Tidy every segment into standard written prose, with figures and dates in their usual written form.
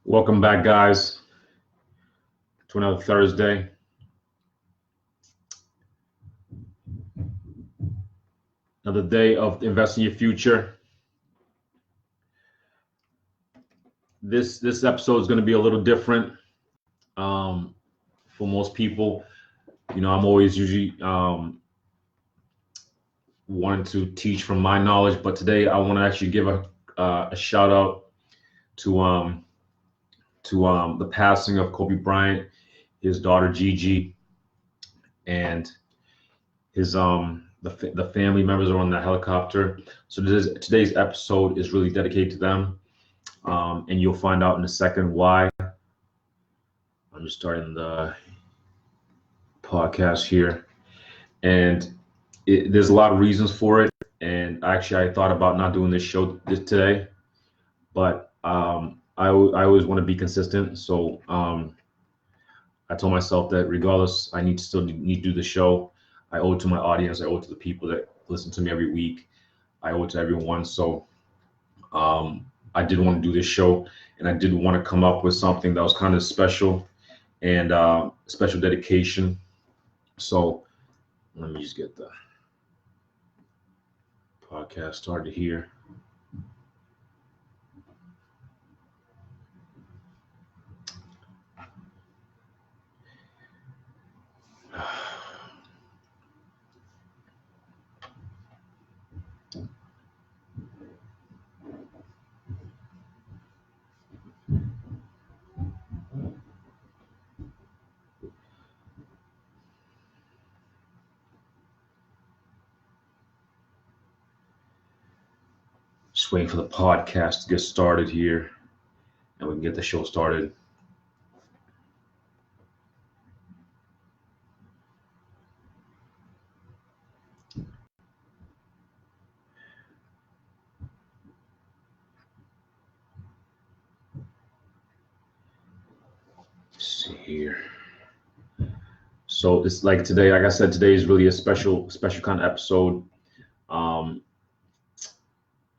Welcome back, guys, to another Thursday. Another day of investing in your future. This episode is going to be a little different for most people. I'm always usually wanting to teach from my knowledge, but today I want to actually give a shout out to the passing of Kobe Bryant, his daughter Gigi, and his the family members are on the helicopter. So today's episode is really dedicated to them, and you'll find out in a second why. I'm just starting the podcast here, and there's a lot of reasons for it. And actually, I thought about not doing this show today, but I always want to be consistent. So I told myself that regardless, I need to do the show. I owe it to my audience. I owe it to the people that listen to me every week. I owe it to everyone. So I did want to do this show, and I did want to come up with something that was kind of special and special dedication. So let me just get the podcast started here. Just waiting for the podcast to get started here, and we can get the show started. Let's see here. So it's like today, like I said, today is really a special kind of episode.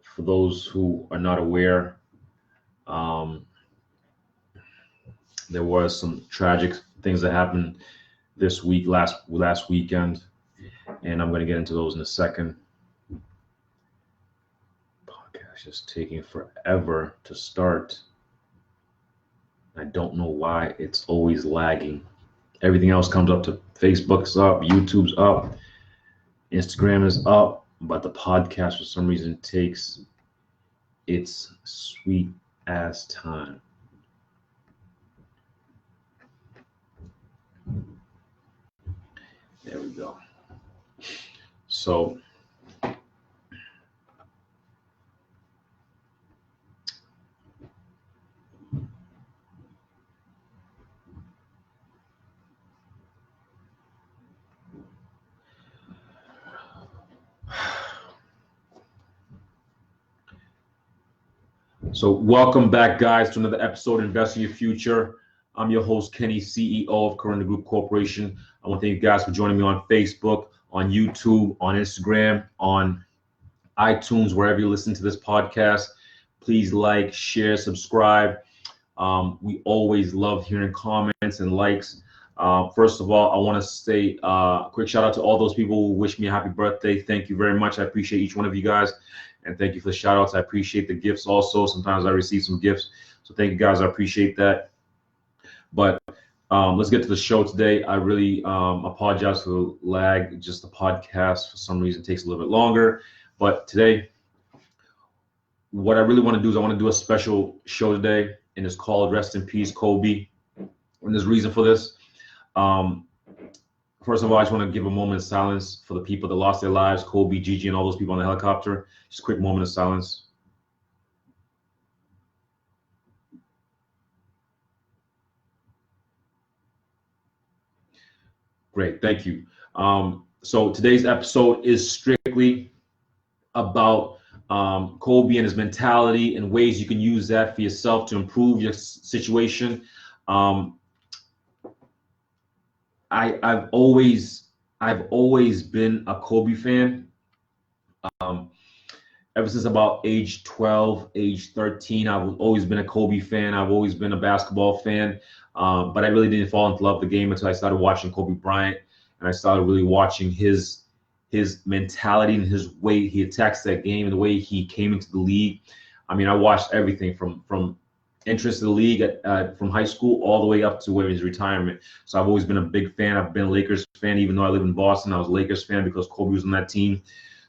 For those who are not aware, there was some tragic things that happened this week, last weekend, and I'm going to get into those in a second. Podcast just taking forever to start. I don't know why it's always lagging. Everything else comes up to Facebook's up, YouTube's up, Instagram is up, but the podcast for some reason takes its sweet ass time. There we go. So welcome back, guys, to another episode of Invest in Your Future. I'm your host, Kenny, CEO of Corona Group Corporation. I want to thank you guys for joining me on Facebook, on YouTube, on Instagram, on iTunes, wherever you listen to this podcast. Please like, share, subscribe. We always love hearing comments and likes. First of all, I want to say a quick shout out to all those people who wish me a happy birthday. Thank you very much. I appreciate each one of you guys. And thank you for the shout outs. I appreciate the gifts also. Sometimes I receive some gifts. So thank you guys. I appreciate that. But let's get to the show today. I really apologize for the lag. Just the podcast for some reason takes a little bit longer. But today, what I really want to do is I want to do a special show today, and it's called Rest in Peace, Kobe. And there's a reason for this. First of all, I just want to give a moment of silence for the people that lost their lives, Kobe, Gigi, and all those people on the helicopter. Just a quick moment of silence. Great, thank you. So today's episode is strictly about Kobe and his mentality and ways you can use that for yourself to improve your situation. I've always been a Kobe fan. ever since about age 12, age 13, I've always been a Kobe fan. I've always been a basketball fan. But I really didn't fall into love with the game until I started watching Kobe Bryant, and I started really watching his mentality and his way he attacks that game and the way he came into the league. I mean, I watched everything from entrance to the league from high school all the way up to where his retirement. So I've always been a big fan. I've been a Lakers fan, even though I live in Boston. I was a Lakers fan because Kobe was on that team.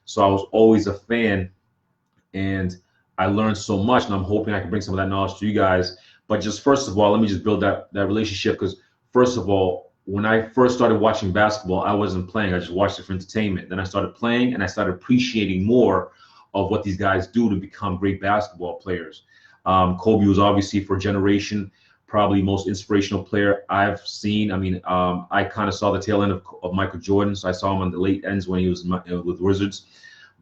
So I was always a fan, and I learned so much, and I'm hoping I can bring some of that knowledge to you guys. But just first of all, let me just build that relationship, because first of all, when I first started watching basketball, I wasn't playing. I just watched it for entertainment. Then I started playing, and I started appreciating more of what these guys do to become great basketball players. Kobe was obviously, for a generation, probably most inspirational player I've seen. I mean, I kind of saw the tail end of Michael Jordan, so I saw him on the late ends when he was with Wizards.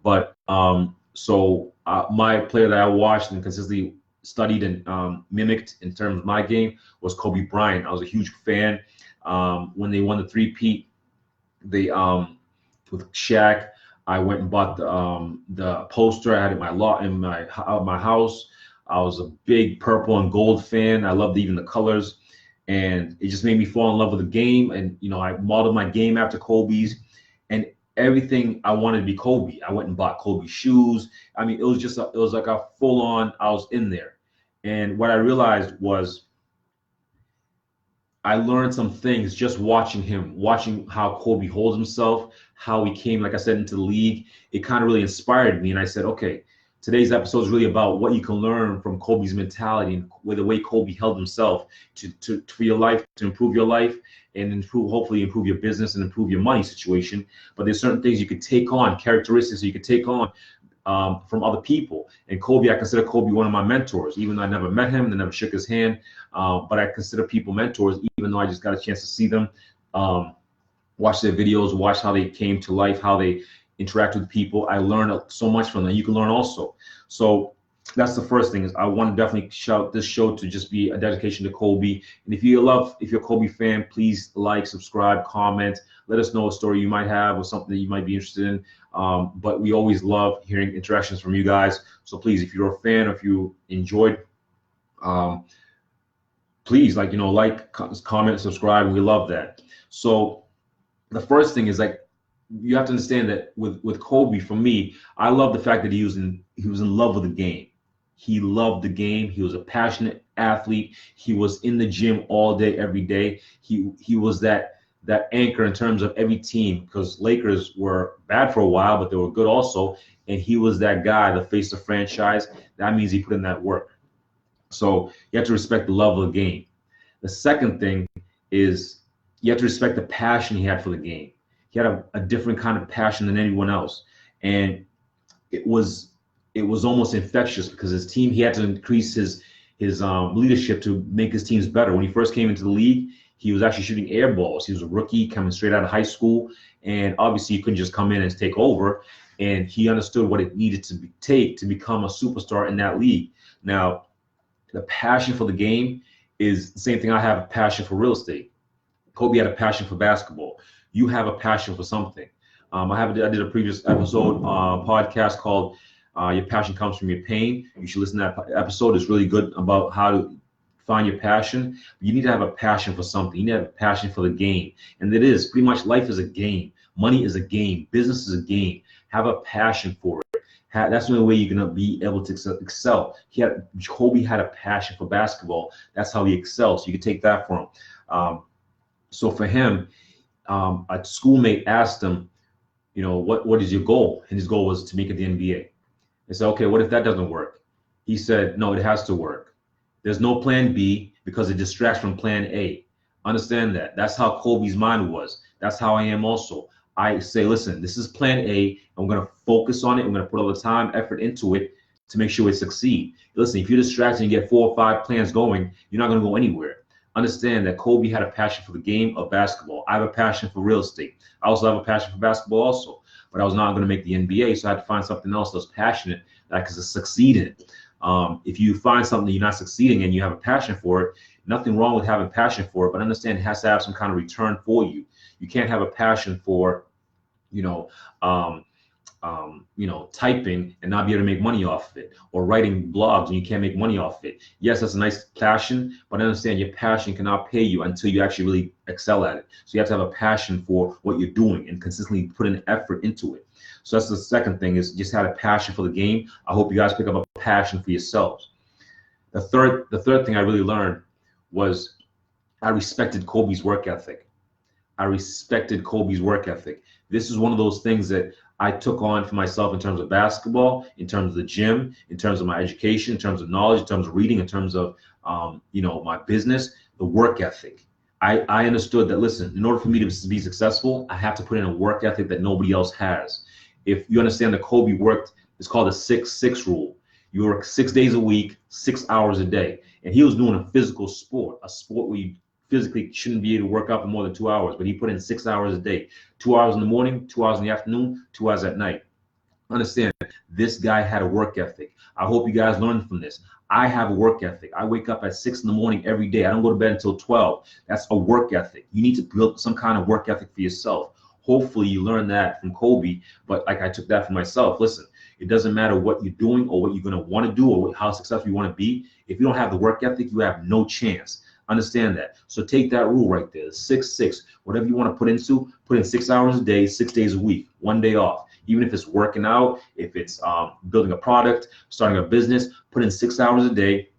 But my player that I watched and consistently studied and mimicked in terms of my game was Kobe Bryant. I was a huge fan. When they won the three-peat, with Shaq, I went and bought the poster. I had it in my house. I was a big purple and gold fan. I loved even the colors, and it just made me fall in love with the game. And I modeled my game after Kobe's, and everything I wanted to be Kobe. I went and bought Kobe shoes. I mean, it was like a full-on. I was in there, and what I realized was I learned some things just watching him, watching how Kobe holds himself, how he came, like I said, into the league. It kind of really inspired me, and I said, okay, today's episode is really about what you can learn from Kobe's mentality and the way Kobe held himself for your life, to improve your life and hopefully improve your business and improve your money situation. But there's certain things you could take on, characteristics you could take on from other people. And Kobe, I consider Kobe one of my mentors, even though I never met him and I never shook his hand. But I consider people mentors, even though I just got a chance to see them, watch their videos, watch how they came to life, how they interact with people. I learned so much from them. You can learn also. So that's the first thing. Is I want to definitely shout this show to just be a dedication to Kobe. And if you're a Kobe fan, please like, subscribe, comment. Let us know a story you might have or something that you might be interested in. But we always love hearing interactions from you guys. So please, if you're a fan or if you enjoyed, please like, comment, subscribe, and we love that. So the first thing is, like, you have to understand that with Kobe, for me, I love the fact that he was in love with the game. He loved the game. He was a passionate athlete. He was in the gym all day, every day. He was that anchor in terms of every team, because Lakers were bad for a while, but they were good also. And he was that guy, the face of the franchise. That means he put in that work. So you have to respect the love of the game. The second thing is you have to respect the passion he had for the game. He had a different kind of passion than anyone else, and it was almost infectious, because his team, he had to increase his leadership to make his teams better. When he first came into the league, he was actually shooting air balls. He was a rookie coming straight out of high school, and obviously he couldn't just come in and take over. And he understood what it needed to take to become a superstar in that league. Now, the passion for the game is the same thing. I have a passion for real estate. Kobe had a passion for basketball. You have a passion for something. I did a previous episode podcast called Your Passion Comes from Your Pain. You should listen to that episode. It's really good about how to find your passion. You need to have a passion for something. You need to have a passion for the game. And it is pretty much, life is a game. Money is a game. Business is a game. Have a passion for it. That's the only way you're going to be able to excel. Kobe had a passion for basketball. That's how he excelled. So you can take that from him. So for him, a schoolmate asked him, what is your goal? And his goal was to make it the NBA. They said, okay, what if that doesn't work? He said, no, it has to work. There's no plan B, because it distracts from plan A. Understand that. That's how Kobe's mind was. That's how I am also. I say, listen, this is plan A. I'm going to focus on it. I'm going to put all the time, effort into it to make sure it succeeds. Listen, if you're distracted and you get 4 or 5 plans going, you're not going to go anywhere. Understand that Kobe had a passion for the game of basketball. I have a passion for real estate. I also have a passion for basketball also, but I was not going to make the NBA, so I had to find something else that was passionate that I could succeed in. If you find something you're not succeeding in, you have a passion for it, nothing wrong with having passion for it, but understand it has to have some kind of return for you. You can't have a passion for, typing and not be able to make money off of it, or writing blogs and you can't make money off of it. Yes, that's a nice passion, but understand your passion cannot pay you until you actually really excel at it. So you have to have a passion for what you're doing and consistently put an effort into it. So that's the second thing, is just have a passion for the game. I hope you guys pick up a passion for yourselves. The third thing I really learned was I respected Kobe's work ethic. I respected Kobe's work ethic. This is one of those things that I took on for myself in terms of basketball, in terms of the gym, in terms of my education, in terms of knowledge, in terms of reading, in terms of my business, the work ethic. I understood that, listen, in order for me to be successful, I have to put in a work ethic that nobody else has. If you understand that Kobe worked, it's called the 6-6 rule. You work 6 days a week, 6 hours a day. And he was doing a physical sport, a sport where you physically shouldn't be able to work out for more than 2 hours, but he put in 6 hours a day, 2 hours in the morning, 2 hours in the afternoon, 2 hours at night. Understand, this guy had a work ethic. I hope you guys learn from this. I have a work ethic. I wake up at 6 in the morning every day. I don't go to bed until 12. That's a work ethic. You need to build some kind of work ethic for yourself. Hopefully you learn that from Kobe, but like I took that for myself. Listen, it doesn't matter what you're doing or what you're going to want to do or how successful you want to be. If you don't have the work ethic, you have no chance. Understand that. So take that rule right there, 6-6. Whatever you want to put in 6 hours a day, 6 days a week, 1 day off. Even if it's working out, if it's building a product, starting a business, put in 6 hours a day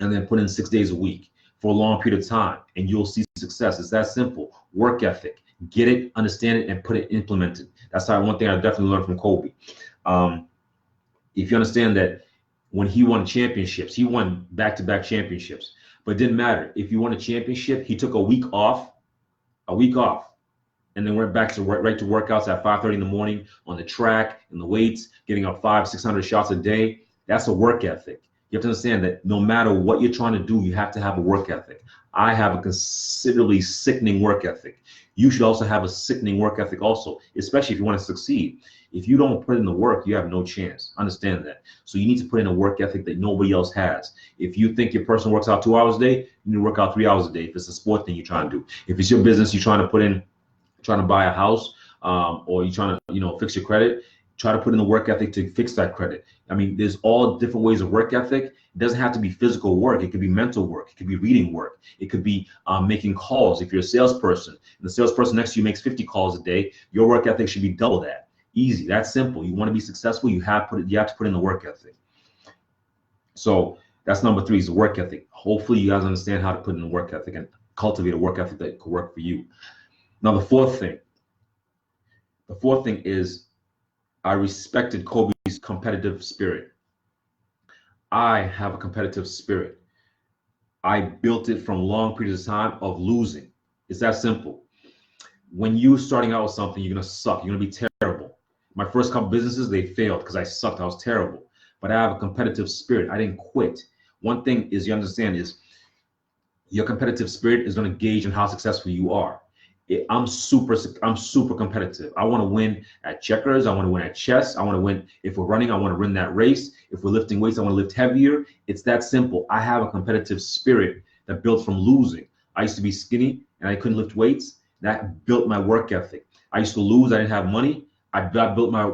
and then put in 6 days a week for a long period of time, and you'll see success. It's that simple. Work ethic. Get it, understand it, and put it, implement it. That's one thing I definitely learned from Kobe. If you understand that when he won championships, he won back-to-back championships. But it didn't matter. If you won a championship, he took a week off, and then went back to right to workouts at 5:30 in the morning on the track and the weights, getting up 500-600 shots a day. That's a work ethic. You have to understand that no matter what you're trying to do, you have to have a work ethic. I have a considerably sickening work ethic. You should also have a sickening work ethic also, especially if you want to succeed. If you don't put in the work, you have no chance. Understand that. So you need to put in a work ethic that nobody else has. If you think your person works out 2 hours a day, you need to work out 3 hours a day if it's a sport thing you're trying to do. If it's your business, you're trying to buy a house, or you're trying to fix your credit, try to put in the work ethic to fix that credit. I mean, there's all different ways of work ethic. It doesn't have to be physical work. It could be mental work. It could be reading work. It could be making calls. If you're a salesperson and the salesperson next to you makes 50 calls a day, your work ethic should be double that. Easy. That's simple. You want to be successful, you have to put in the work ethic. So that's number 3, is the work ethic. Hopefully you guys understand how to put in the work ethic and cultivate a work ethic that could work for you. Now the fourth thing is I respected Kobe's competitive spirit. I have a competitive spirit. I built it from long periods of time of losing. It's that simple. When you're starting out with something, you're going to suck. You're going to be terrible. My first couple businesses, they failed because I sucked. I was terrible. But I have a competitive spirit. I didn't quit. One thing is you understand is your competitive spirit is going to gauge on how successful you are. I'm super competitive. I want to win at checkers. I want to win at chess. I want to win. If we're running, I want to win that race. If we're lifting weights, I want to lift heavier. It's that simple. I have a competitive spirit that built from losing. I used to be skinny and I couldn't lift weights. That built my work ethic. I used to lose. I didn't have money. I built my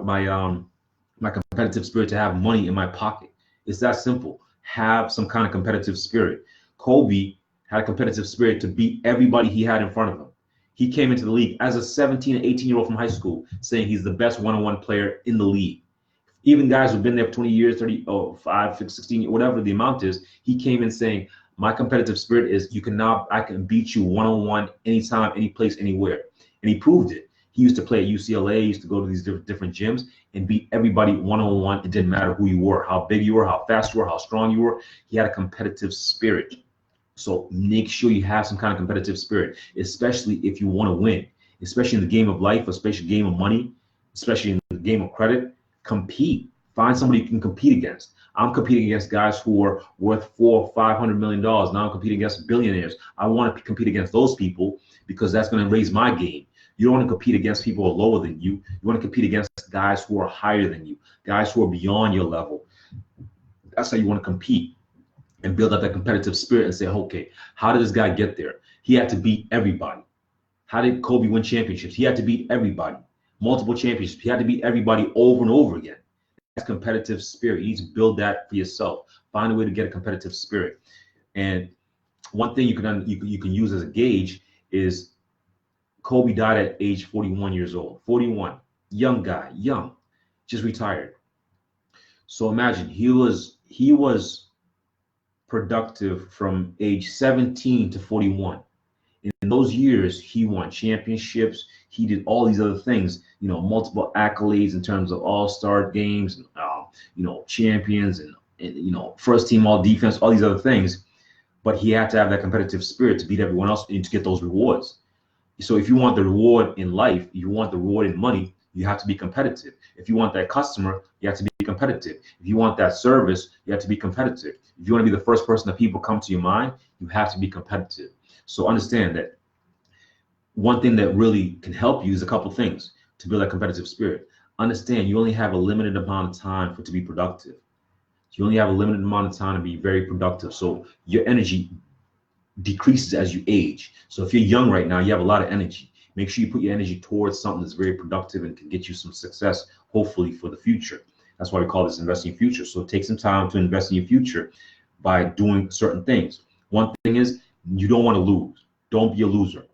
competitive spirit to have money in my pocket. It's that simple. Have some kind of competitive spirit. Kobe had a competitive spirit to beat everybody he had in front of him. He came into the league as a 17 and 18-year-old from high school saying he's the best one-on-one player in the league. Even guys who've been there for 20 years, 30, 5, 6, 16, whatever the amount is, he came in saying, my competitive spirit is I can beat you one-on-one anytime, any place, anywhere. And he proved it. He used to play at UCLA, he used to go to these different gyms and beat everybody one-on-one. It didn't matter who you were, how big you were, how fast you were, how strong you were. He had a competitive spirit. So make sure you have some kind of competitive spirit, especially if you want to win, especially in the game of life, especially game of money, especially in the game of credit. Compete. Find somebody you can compete against. I'm competing against guys who are worth $400 or $500 million. Now I'm competing against billionaires. I want to compete against those people because that's going to raise my game. You don't want to compete against people who are lower than you. You want to compete against guys who are higher than you, guys who are beyond your level. That's how you want to compete and build up that competitive spirit and say, okay, how did this guy get there? He had to beat everybody. How did Kobe win championships? He had to beat everybody. multiple championships. He had to beat everybody over and over again. That's competitive spirit. You need to build that for yourself. Find a way to get a competitive spirit. And one thing you can use as a gauge is Kobe died at age 41 years old. 41, young guy, young, just retired. So imagine he was productive from age 17 to 41. In those years, he won championships. He did all these other things, multiple accolades in terms of all-star games, champions and first team all defense, all these other things. But he had to have that competitive spirit to beat everyone else and to get those rewards. So if you want the reward in life, you want the reward in money, you have to be competitive. If you want that customer, you have to be competitive. If you want that service, you have to be competitive. If you want to be the first person that people come to your mind, you have to be competitive. So understand that one thing that really can help you is a couple things to build that competitive spirit. Understand you only have a limited amount of time to be productive. You only have a limited amount of time to be very productive. So your energy decreases as you age. So if you're young right now, you have a lot of energy. Make sure you put your energy towards something that's very productive and can get you some success, hopefully, for the future. That's why we call this investing in future. So take some time to invest in your future by doing certain things. One thing is you don't want to lose. Don't be a loser.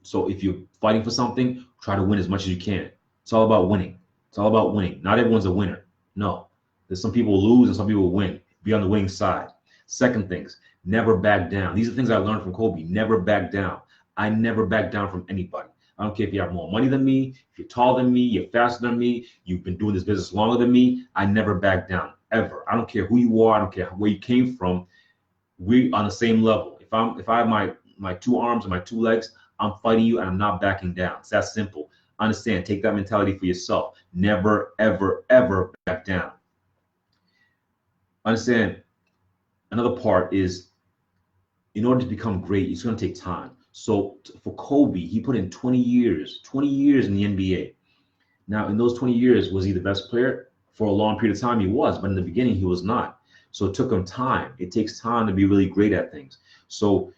So if you're fighting for something, try to win as much as you can. It's all about winning. It's all about winning. Not everyone's a winner. No. There's some people lose and some people win. Be on the winning side. Second things, never back down. These are things I learned from Kobe. Never back down. I never back down from anybody. I don't care if you have more money than me, if you're taller than me, you're faster than me, you've been doing this business longer than me. I never back down, ever. I don't care who you are. I don't care where you came from. We're on the same level. If I have my two arms and my two legs, I'm fighting you and I'm not backing down. It's that simple. Understand, take that mentality for yourself. Never, ever, ever back down. Understand, another part is in order to become great, it's going to take time. So for Kobe, he put in 20 years in the NBA. Now, in those 20 years, was he the best player? For a long period of time, he was, but in the beginning, he was not. So it took him time. It takes time to be really great at things. So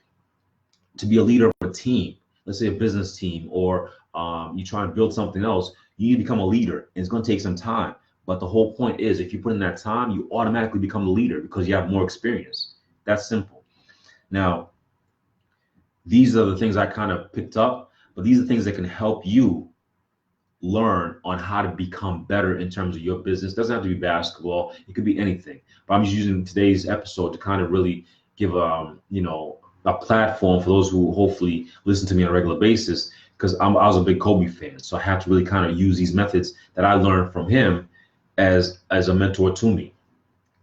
to be a leader of a team, let's say a business team, or you try to build something else, you need to become a leader. And it's going to take some time. But the whole point is, if you put in that time, you automatically become the leader because you have more experience. That's simple. Now, these are the things I kind of picked up, but these are things that can help you learn on how to become better in terms of your business. It doesn't have to be basketball. It could be anything. But I'm just using today's episode to kind of really give a platform for those who hopefully listen to me on a regular basis, because I was a big Kobe fan. So I have to really kind of use these methods that I learned from him as a mentor to me.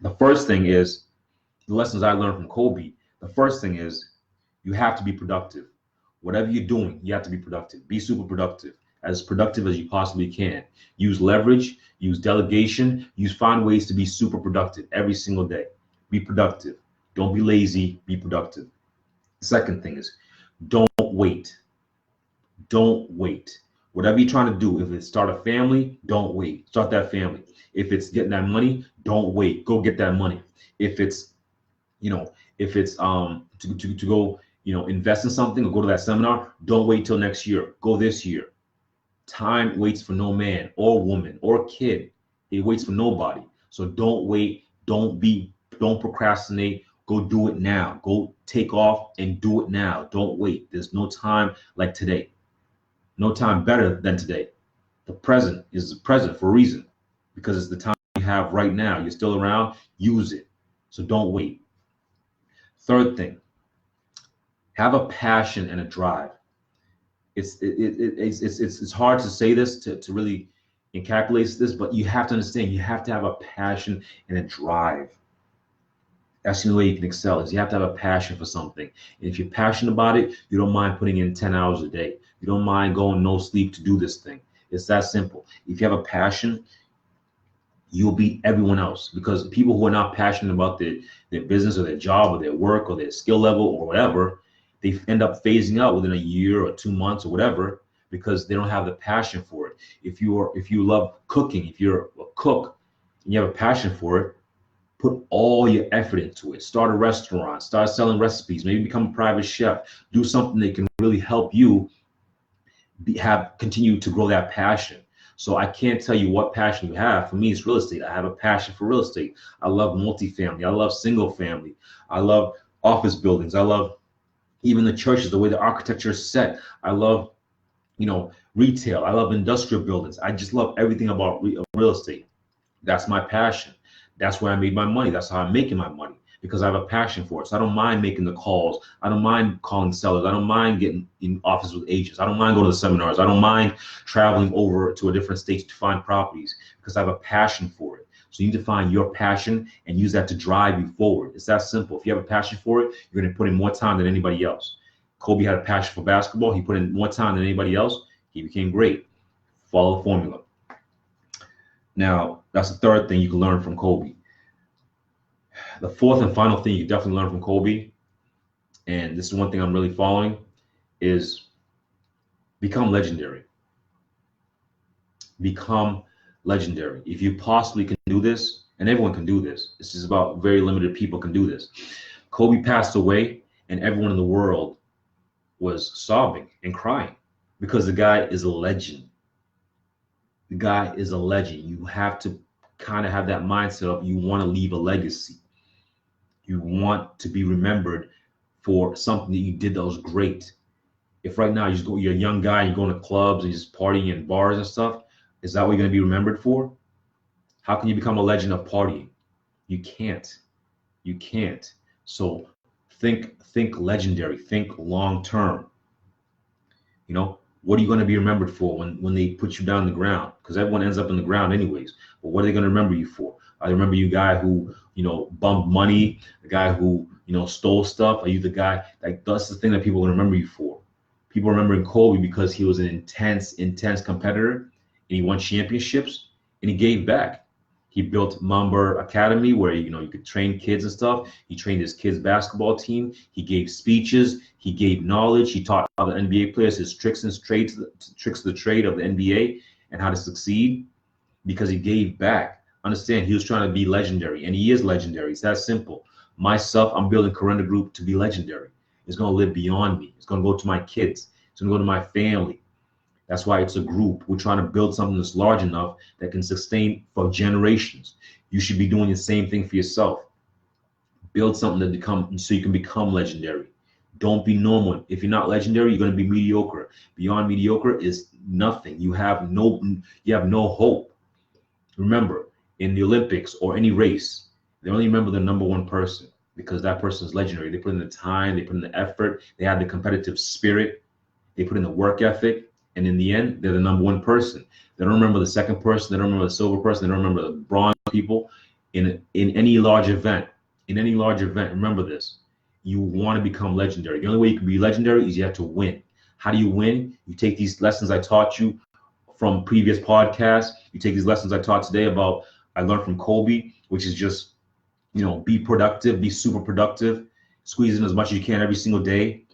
The first thing is the lessons I learned from Kobe. The first thing is you have to be productive. Whatever you're doing, you have to be productive. Be super productive as you possibly can. Use leverage, use delegation, find ways to be super productive every single day. Be productive. Don't be lazy, be productive. Second thing is don't wait. Don't wait. Whatever you're trying to do, if it's start a family, don't wait. Start that family. If it's getting that money, don't wait. Go get that money. If it's to go, invest in something or go to that seminar, don't wait till next year. Go this year. Time waits for no man or woman or kid. It waits for nobody. So don't wait. Don't procrastinate. Go do it now. Go take off and do it now. Don't wait. There's no time like today. No time better than today. The present is the present for a reason, because it's the time you have right now. You're still around, use it. So don't wait. Third thing, have a passion and a drive. It's hard to say this, to really encapsulate this, but you have to understand, you have to have a passion and a drive. That's the only way you can excel, is you have to have a passion for something. And if you're passionate about it, you don't mind putting in 10 hours a day. You don't mind going no sleep to do this thing. It's that simple. If you have a passion, you'll beat everyone else, because people who are not passionate about their business or their job or their work or their skill level or whatever, they end up phasing out within a year or 2 months or whatever, because they don't have the passion for it. If you love cooking, if you're a cook and you have a passion for it, put all your effort into it. Start a restaurant, start selling recipes, maybe become a private chef, do something that can really help you continue to grow that passion. So I can't tell you what passion you have. For me, it's real estate. I have a passion for real estate. I love multifamily. I love single family. I love office buildings. I love even the churches, the way the architecture is set. I love, retail. I love industrial buildings. I just love everything about real estate. That's my passion. That's where I made my money. That's how I'm making my money, because I have a passion for it. So I don't mind making the calls. I don't mind calling sellers. I don't mind getting in office with agents. I don't mind going to the seminars. I don't mind traveling over to a different state to find properties, because I have a passion for it. So you need to find your passion and use that to drive you forward. It's that simple. If you have a passion for it, you're going to put in more time than anybody else. Kobe had a passion for basketball. He put in more time than anybody else. He became great. Follow the formula. Now, that's the third thing you can learn from Kobe. The fourth and final thing you can definitely learn from Kobe, and this is one thing I'm really following, is become legendary. Become legendary. If you possibly can do this, and everyone can do this, this is about very limited people can do this. Kobe passed away, and everyone in the world was sobbing and crying because the guy is a legend. The guy is a legend. You have to kind of have that mindset of you want to leave a legacy. You want to be remembered for something that you did that was great. If right now you're a young guy, you're going to clubs and just partying in bars and stuff, is that what you're going to be remembered for? How can you become a legend of partying? You can't. You can't. So think legendary, think long term. What are you going to be remembered for when they put you down the ground? Because everyone ends up in the ground anyways. But what are they going to remember you for? I remember you guy who, bumped money, the guy who, stole stuff. Are you the guy, that's the thing that people remember you for. People remember Kobe because he was an intense competitor, and he won championships, and he gave back. He built Mamba Academy where, you could train kids and stuff. He trained his kids' basketball team. He gave speeches. He gave knowledge. He taught other NBA players his tricks of the trade of the NBA and how to succeed, because he gave back. Understand, he was trying to be legendary, and he is legendary. It's that simple. Myself, I'm building Corinna Group to be legendary. It's going to live beyond me. It's going to go to my kids. It's going to go to my family. That's why it's a group. We're trying to build something that's large enough that can sustain for generations. You should be doing the same thing for yourself. Build something so you can become legendary. Don't be normal. If you're not legendary, you're going to be mediocre. Beyond mediocre is nothing. You have no hope. Remember, in the Olympics or any race, they only remember the number one person because that person is legendary. They put in the time, they put in the effort, they have the competitive spirit, they put in the work ethic. And in the end, they're the number one person. They don't remember the second person. They don't remember the silver person. They don't remember the bronze people. In any large event, remember this. You want to become legendary. The only way you can be legendary is you have to win. How do you win? You take these lessons I taught you from previous podcasts. You take these lessons I taught today I learned from Kobe, which is just, be productive, be super productive. Squeeze in as much as you can every single day.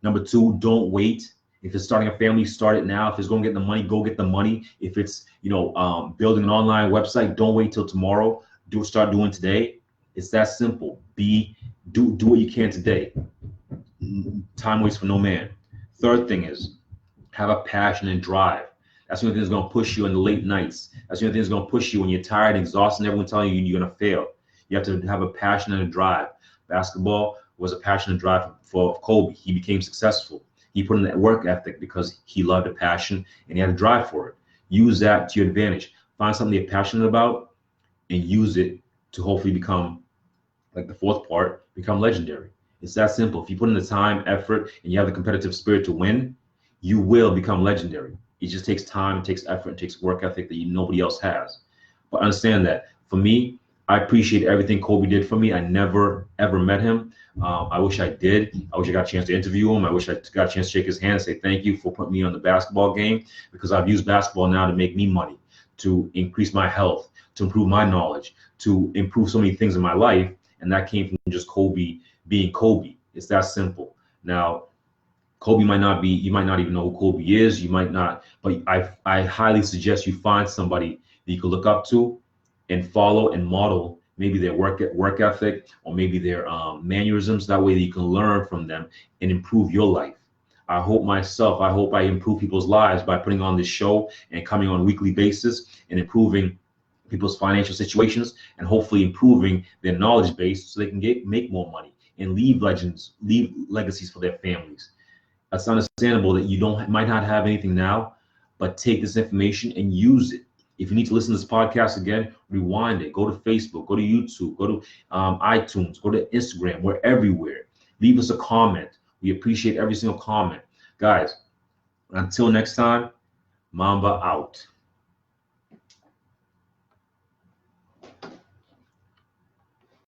Number two, don't wait. If it's starting a family, start it now. If it's going to get the money, go get the money. If it's, building an online website, don't wait till tomorrow. Start doing today. It's that simple. Do what you can today. Time waits for no man. Third thing is have a passion and drive. That's the only thing that's going to push you in the late nights. That's the only thing that's going to push you when you're tired, exhausted, and everyone telling you you're going to fail. You have to have a passion and a drive. Basketball was a passion and drive for Kobe. He became successful. He put in that work ethic because he loved a passion and he had a drive for it. Use that to your advantage. Find something you're passionate about and use it to hopefully become, like the fourth part, become legendary. It's that simple. If you put in the time, effort, and you have the competitive spirit to win, you will become legendary. It just takes time, it takes effort, it takes work ethic that nobody else has. But understand that for me, I appreciate everything Kobe did for me. I never, ever met him. I wish I did. I wish I got a chance to interview him. I wish I got a chance to shake his hand and say thank you for putting me on the basketball game, because I've used basketball now to make me money, to increase my health, to improve my knowledge, to improve so many things in my life. And that came from just Kobe being Kobe. It's that simple. Now, Kobe might not be, you might not even know who Kobe is. You might not, but I highly suggest you find somebody that you can look up to and follow and model maybe their work ethic or maybe their mannerisms. That way that you can learn from them and improve your life. I hope I improve people's lives by putting on this show and coming on a weekly basis and improving people's financial situations and hopefully improving their knowledge base so they can make more money and leave legacies for their families. It's understandable that you might not have anything now, but take this information and use it. If you need to listen to this podcast again, rewind it. Go to Facebook, go to YouTube, go to iTunes, go to Instagram. We're everywhere. Leave us a comment. We appreciate every single comment. Guys, until next time, Mamba out.